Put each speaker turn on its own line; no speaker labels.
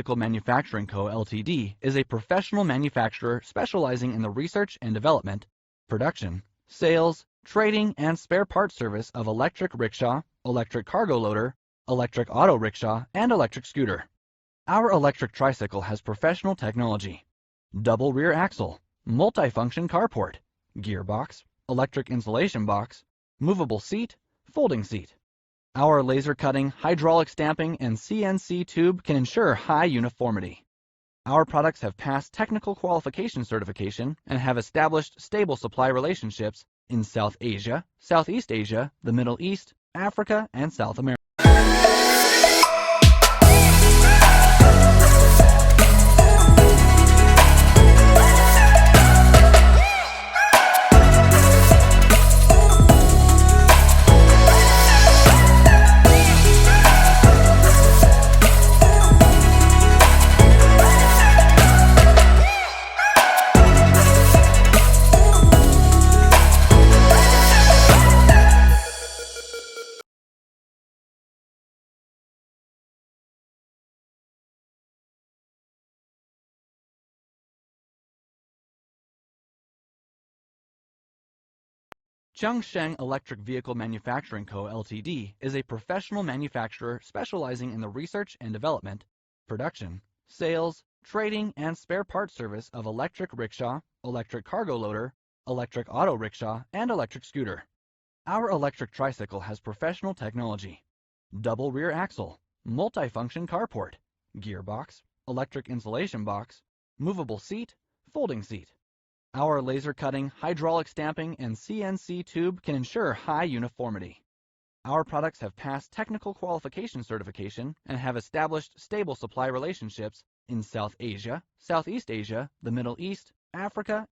Vehicle Manufacturing Co., Ltd. is a professional manufacturer specializing in the research and development, production, sales, trading, and spare parts service of electric rickshaw, electric cargo loader, electric auto rickshaw, and electric scooter. Our electric tricycle has professional technology: double rear axle, multifunction carport, gearbox, electric insulation box, movable seat, folding seat. Our laser cutting, hydraulic stamping, and CNC tube can ensure high uniformity. Our products have passed technical qualification certification and have established stable supply relationships in South Asia, Southeast Asia, the Middle East, Africa, and South America. Qiang Electric Vehicle Manufacturing Co., Ltd. is a professional manufacturer specializing in the research and development, production, sales, trading, and spare parts service of electric rickshaw, electric cargo loader, electric auto rickshaw, and electric scooter. Our electric tricycle has professional technology: double rear axle, multifunction carport, gearbox, electric insulation box, movable seat, folding seat. Our laser cutting, hydraulic stamping, and CNC tube can ensure high uniformity. Our products have passed technical qualification certification and have established stable supply relationships in South Asia, Southeast Asia, the Middle East, Africa,